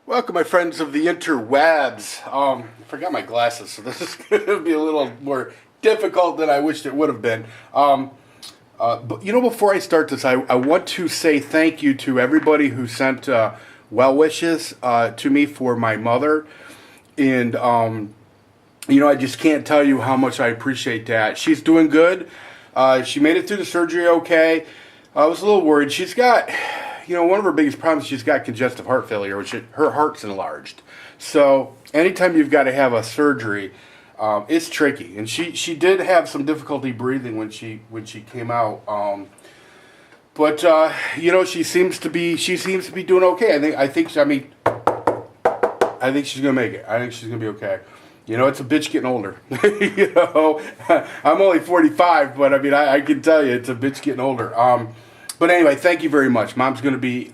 Welcome, my friends of the interwebs. I forgot my glasses, so this is going to be a little more difficult than I wished it would have been. But before I start this, I want to say thank you to everybody who sent well wishes to me for my mother, and I just can't tell you how much I appreciate that. She's doing good. She made it through the surgery okay. I was a little worried. She's got, one of her biggest problems, she's got congestive heart failure, which her heart's enlarged. So anytime you've got to have a surgery, it's tricky. And she did have some difficulty breathing when she came out. But she seems to be doing okay. I think she's gonna make it. I think she's gonna be okay. It's a bitch getting older. I'm only 45, but I can tell you it's a bitch getting older. But anyway, thank you very much. Mom's going to be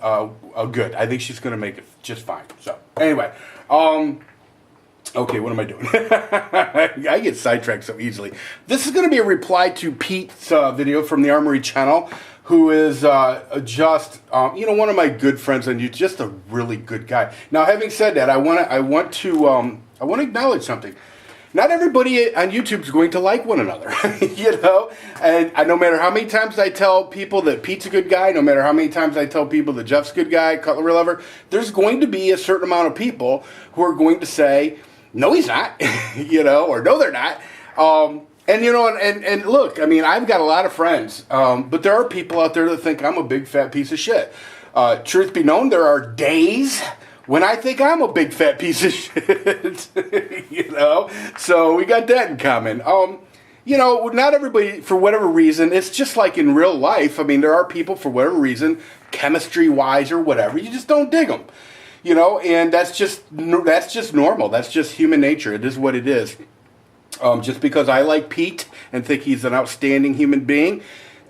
good. I think she's going to make it just fine. So anyway, okay, what am I doing? I get sidetracked so easily. This is going to be a reply to Pete's video from the Armory channel, who is just one of my good friends on YouTube, just a really good guy. Now, having said that, I want to acknowledge something. Not everybody on YouTube is going to like one another, And no matter how many times I tell people that Pete's a good guy, no matter how many times I tell people that Jeff's a good guy, cutlery lover, there's going to be a certain amount of people who are going to say, no, he's not, or no, they're not. And look, I've got a lot of friends, but there are people out there that think I'm a big fat piece of shit. Truth be known, there are days when I think I'm a big fat piece of shit, so we got that in common. Not everybody, for whatever reason, it's just like in real life. There are people, for whatever reason, chemistry-wise or whatever, you just don't dig them, and that's just normal. That's just human nature. It is what it is. Just because I like Pete and think he's an outstanding human being,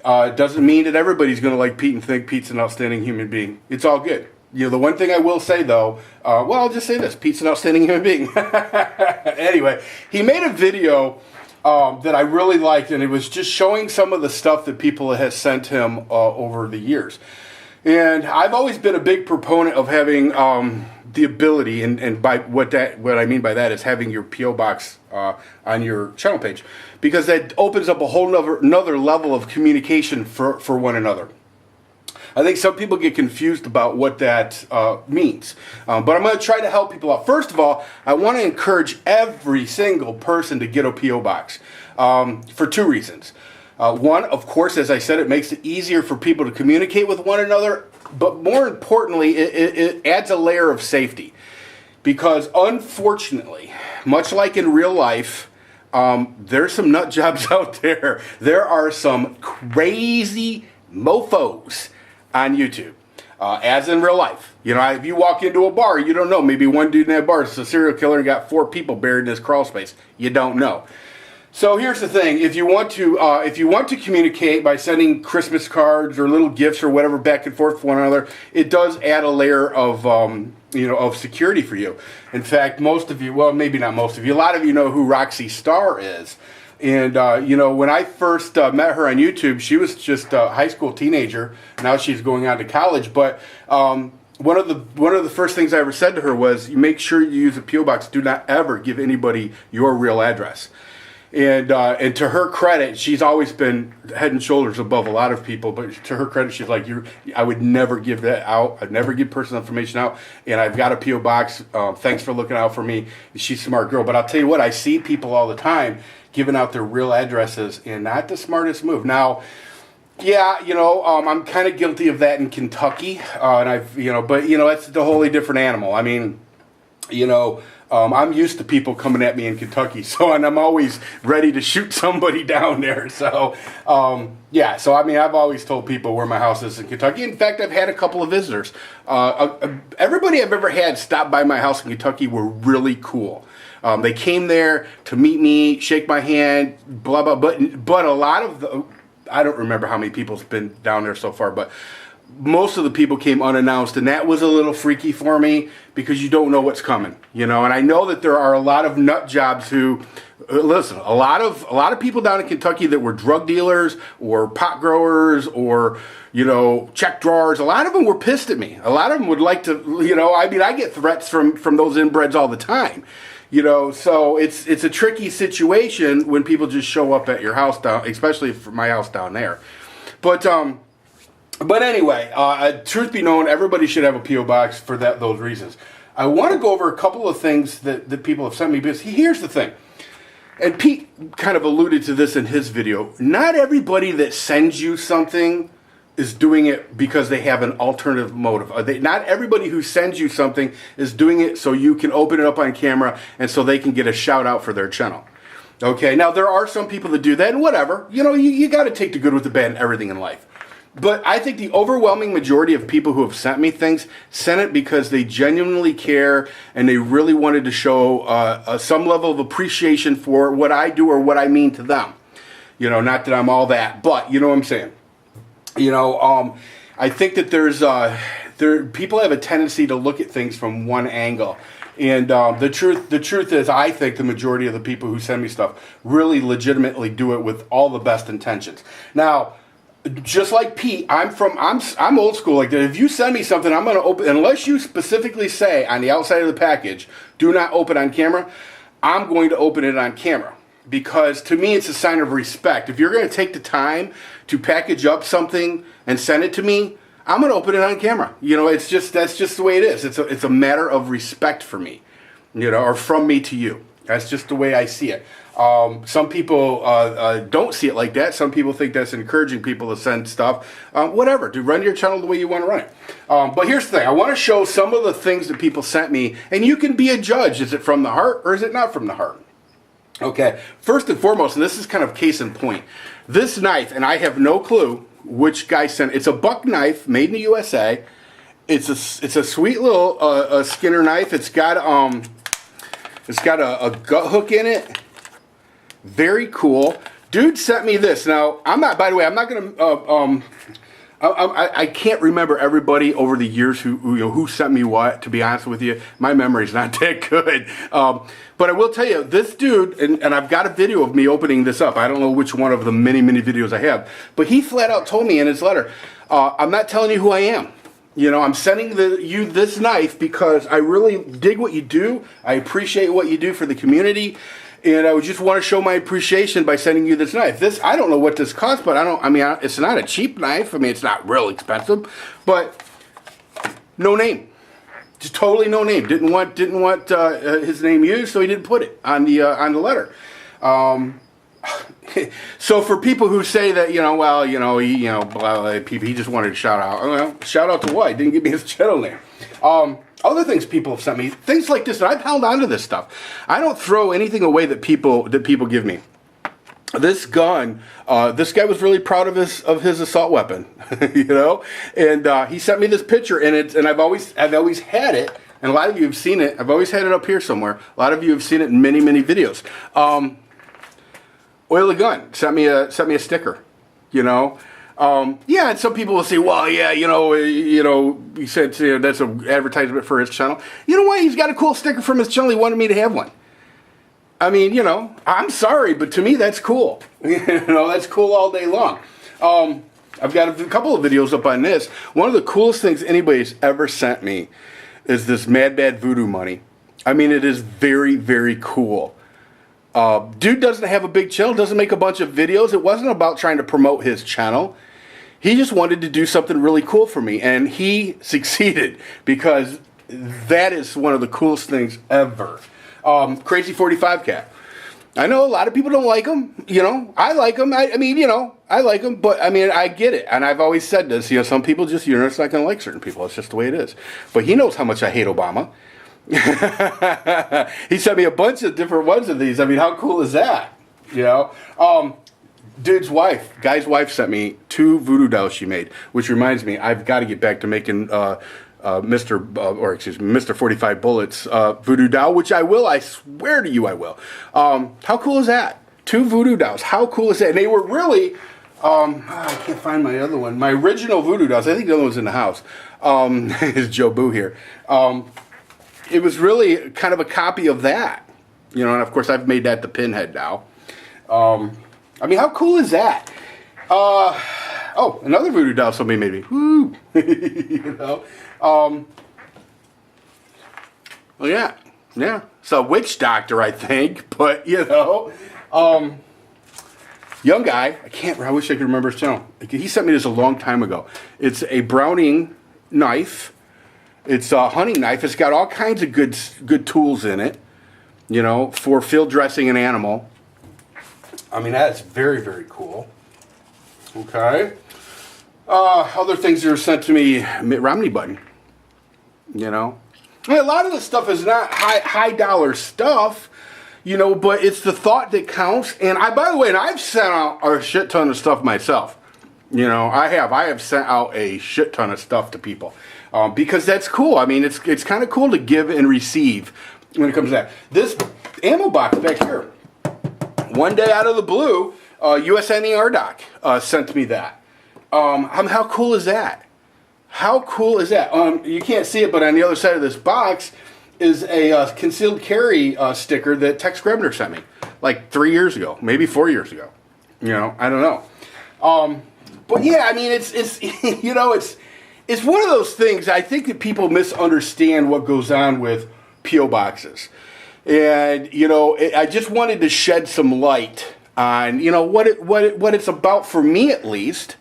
doesn't mean that everybody's going to like Pete and think Pete's an outstanding human being. It's all good. The one thing I will say, though, I'll just say this. Pete's an outstanding human being. Anyway, he made a video that I really liked, and it was just showing some of the stuff that people have sent him over the years. And I've always been a big proponent of having the ability, and by what I mean by that is having your P.O. box on your channel page, because that opens up a whole another level of communication for one another. I think some people get confused about what that means. But I'm going to try to help people out. First of all, I want to encourage every single person to get a P.O. box for two reasons. One, of course, as I said, it makes it easier for people to communicate with one another. But more importantly, it adds a layer of safety. Because unfortunately, much like in real life, there's some nut jobs out there. There are some crazy mofos on YouTube, as in real life. If you walk into a bar, you don't know. Maybe one dude in that bar is a serial killer and got 4 people buried in his crawl space. You don't know. So here's the thing: if you want to communicate by sending Christmas cards or little gifts or whatever back and forth with one another, it does add a layer of of security for you. In fact, most of you, well, maybe not most of you, a lot of you know who Roxy Starr is. And, when I first met her on YouTube, she was just a high school teenager. Now she's going on to college. But one of the first things I ever said to her was, you make sure you use a P.O. box. Do not ever give anybody your real address. And to her credit, she's always been head and shoulders above a lot of people. But to her credit, she's like, I would never give that out. I'd never give personal information out. And I've got a P.O. box. Thanks for looking out for me. She's a smart girl. But I'll tell you what, I see people all the time giving out their real addresses, and not the smartest move. Now, yeah, I'm kind of guilty of that in Kentucky, and but that's a wholly different animal. I'm used to people coming at me in Kentucky, and I'm always ready to shoot somebody down there. So, I've always told people where my house is in Kentucky. In fact, I've had a couple of visitors. Everybody I've ever had stop by my house in Kentucky were really cool. They came there to meet me, shake my hand, blah, blah, but a lot of I don't remember how many people's been down there so far, but most of the people came unannounced, and that was a little freaky for me because you don't know what's coming, you know. And I know that there are a lot of nut jobs who, listen, a lot of people down in Kentucky that were drug dealers or pot growers or, you know, check drawers. A lot of them were pissed at me. A lot of them would like to, you know, I mean, I get threats from those inbreds all the time. You know, so it's a tricky situation when people just show up at your house down, especially for my house down there. But anyway, truth be known, everybody should have a P.O. box for those reasons. I want to go over a couple of things that people have sent me, because here's the thing. And Pete kind of alluded to this in his video. Not everybody that sends you something is doing it because they have an alternative motive. Not everybody who sends you something is doing it so you can open it up on camera and so they can get a shout out for their channel. Okay, now there are some people that do that, and whatever. You know, you got to take the good with the bad and everything in life. But I think the overwhelming majority of people who have sent me things sent it because they genuinely care and they really wanted to show some level of appreciation for what I do or what I mean to them. You know, not that I'm all that, but you know what I'm saying. You know, I think that people have a tendency to look at things from one angle. And the truth is, I think the majority of the people who send me stuff really legitimately do it with all the best intentions. Now, just like Pete, I'm old school like that. If you send me something, I'm going to open, unless you specifically say on the outside of the package, do not open on camera, I'm going to open it on camera. Because to me, it's a sign of respect. If you're going to take the time to package up something and send it to me, I'm going to open it on camera. You know, that's just the way it is. It's a matter of respect for me, you know, or from me to you. That's just the way I see it. Some people don't see it like that. Some people think that's encouraging people to send stuff. Whatever, to run your channel the way you want to run it. But here's the thing. I want to show some of the things that people sent me, and you can be a judge. Is it from the heart or is it not from the heart? Okay, first and foremost, and this is kind of case in point, this knife, and I have no clue which guy sent it. It's a buck knife made in the USA. It's a sweet little Skinner knife. It's got a gut hook in it. Very cool. Dude sent me this. Now, I'm not gonna I can't remember everybody over the years who sent me what, to be honest with you. My memory's not that good. But I will tell you, this dude, and I've got a video of me opening this up. I don't know which one of the many, many videos I have. But he flat out told me in his letter, I'm not telling you who I am. You know, I'm sending you this knife because I really dig what you do. I appreciate what you do for the community. And I would just want to show my appreciation by sending you this knife. This, I don't know what this costs, but it's not a cheap knife. I mean, it's not real expensive, but no name. Just totally no name. Didn't want his name used, so he didn't put it on the letter. So for people who say that, he just wanted a shout out. Well, shout out to what? He didn't give me his channel name. Other things people have sent me, things like this, and I've held on to this stuff. I don't throw anything away that people give me. This gun, this guy was really proud of his assault weapon, you know, and he sent me this picture, and I've always had it, and a lot of you have seen it. I've always had it up here somewhere. A lot of you have seen it in many, many videos. Oil the Gun sent me a sticker, you know. Yeah, and some people will say, well, yeah, he said that's an advertisement for his channel. You know what? He's got a cool sticker from his channel. He wanted me to have one. I mean, I'm sorry, but to me, that's cool. That's cool all day long. I've got a couple of videos up on this. One of the coolest things anybody's ever sent me is this Mad Bad Voodoo money. I mean, it is very, very cool. Dude doesn't have a big channel, doesn't make a bunch of videos. It wasn't about trying to promote his channel. He just wanted to do something really cool for me, and he succeeded, because that is one of the coolest things ever. Crazy 45 Cat. I know a lot of people don't like him. I like him. I like him, but I get it. And I've always said this, some people just, you're just not going to like certain people. It's just the way it is. But he knows how much I hate Obama. He sent me a bunch of different ones of these. I mean, how cool is that? Dude's guy's wife sent me 2 voodoo dolls she made, which reminds me, I've got to get back to making Mr. 45 Bullets voodoo doll, which I will. I swear to you, I will. How cool is that? 2 voodoo dolls. How cool is that? And they were really I can't find my other one. My original voodoo dolls, I think the other one's in the house, is Joe Boo here. It was really kind of a copy of that. You know, and of course I've made that the pinhead now. I mean, how cool is that? Oh, another voodoo doll somebody made me. Woo! You know? Well, yeah. It's a witch doctor, I think, but, you know, young guy, I wish I could remember his channel. He sent me this a long time ago. It's a Browning knife. It's a hunting knife. It's got all kinds of good tools in it, you know, for field dressing an animal. I mean, that's very, very cool. Okay. Other things that are sent to me, Mitt Romney button, you know. I mean, a lot of this stuff is not high dollar stuff, you know, but it's the thought that counts. And by the way, and I've sent out a shit ton of stuff myself. You know, I have sent out a shit ton of stuff to people because that's cool. I mean, it's kind of cool to give and receive when it comes to that. This ammo box back here, one day out of the blue, USNER doc sent me that. How cool is that? How cool is that? You can't see it, but on the other side of this box is a concealed carry sticker that Tex Grebner sent me like 3 years ago, maybe 4 years ago. You know, I don't know. But yeah, I mean, it's you know, it's one of those things. I think that people misunderstand what goes on with P.O. boxes, and you know, I just wanted to shed some light on what it's about for me at least.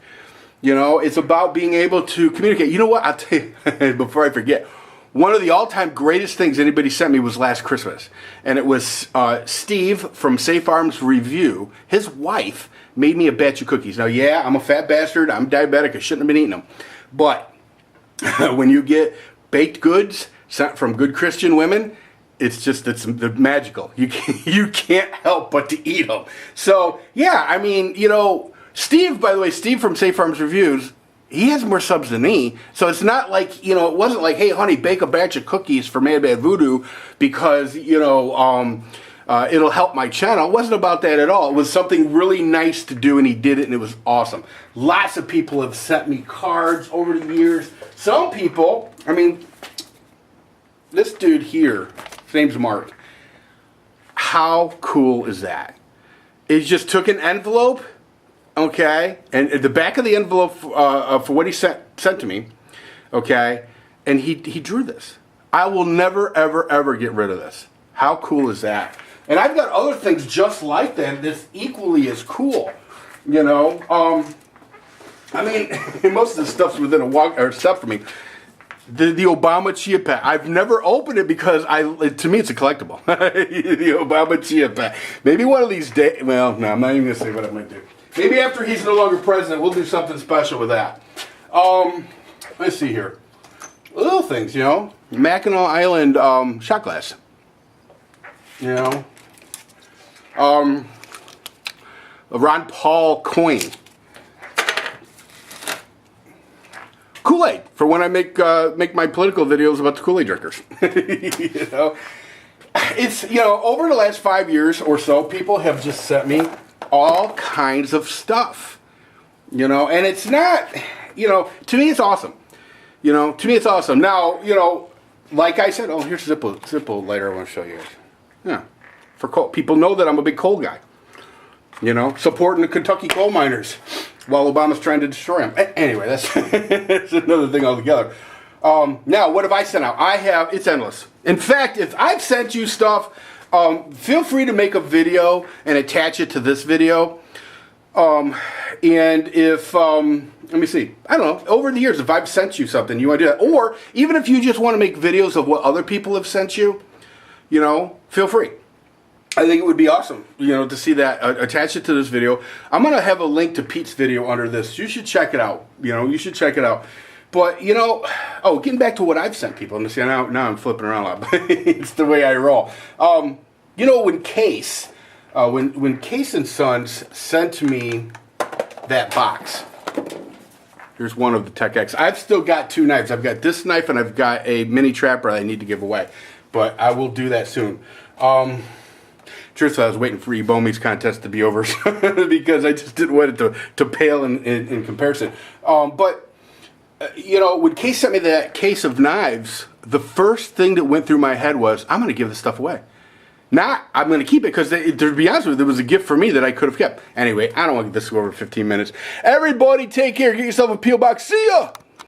You know, it's about being able to communicate. You know what? I'll tell you, before I forget, one of the all-time greatest things anybody sent me was last Christmas. And it was Steve from Safe Arms Review. His wife made me a batch of cookies. Now, yeah, I'm a fat bastard. I'm diabetic. I shouldn't have been eating them. But when you get baked goods sent from good Christian women, it's magical. You can't help but to eat them. So, yeah, I mean, you know, Steve, by the way, Steve from Safe Farms Reviews, he has more subs than me. So it's not like, you know, it wasn't like, hey, honey, bake a batch of cookies for Mad Bad Voodoo because, you know, it'll help my channel. It wasn't about that at all. It was something really nice to do, and he did it, and it was awesome. Lots of people have sent me cards over the years. Some people, I mean, this dude here, his name's Mark. How cool is that? He just took an envelope. Okay, and the back of the envelope for what he sent to me, okay, and he drew this. I will never, ever, ever get rid of this. How cool is that? And I've got other things just like that that's equally as cool, you know. I mean, most of the stuff's within a walk or stuff for me. The Obama Chia Pet. I've never opened it because to me it's a collectible. The Obama Chia Pet. Maybe one of these days. Well, no, I'm not even gonna say what I might do. Maybe after he's no longer president, we'll do something special with that. Let's see here. Little things, you know. Mackinac Island shot glass. You know. A Ron Paul coin. Kool-Aid for when I make my political videos about the Kool-Aid drinkers. You know. It's, you know, over the last 5 years or so, people have just sent me all kinds of stuff, you know, and it's not, you know, to me it's awesome. You know, to me it's awesome. Now, you know, like I said, oh, here's a Zippo lighter I want to show you guys. Yeah, for coal. People know that I'm a big coal guy. You know, supporting the Kentucky coal miners while Obama's trying to destroy them. Anyway, that's, that's another thing altogether. Now, what have I sent out? It's endless. In fact, if I've sent you stuff, feel free to make a video and attach it to this video. And if, let me see, I don't know, over the years, if I've sent you something, you want to do that. Or even if you just want to make videos of what other people have sent you, you know, feel free. I think it would be awesome, you know, to see that. Attach it to this video. I'm going to have a link to Pete's video under this. You should check it out. You know, you should check it out. But, you know, getting back to what I've sent people, and see, now I'm flipping around a lot, but it's the way I roll. You know, when Case and Sons sent me that box, here's one of the Tech X. I've still got two knives. I've got this knife and I've got a mini trapper I need to give away, but I will do that soon. truthfully, I was waiting for Ebomi's contest to be over because I just didn't want it to pale in comparison. But you know, when Case sent me that case of knives, the first thing that went through my head was, I'm going to give this stuff away. Not, I'm going to keep it because, to be honest with you, it was a gift for me that I could have kept. Anyway, I don't want to get this to go over 15 minutes. Everybody take care. Get yourself a Peel Box. See ya!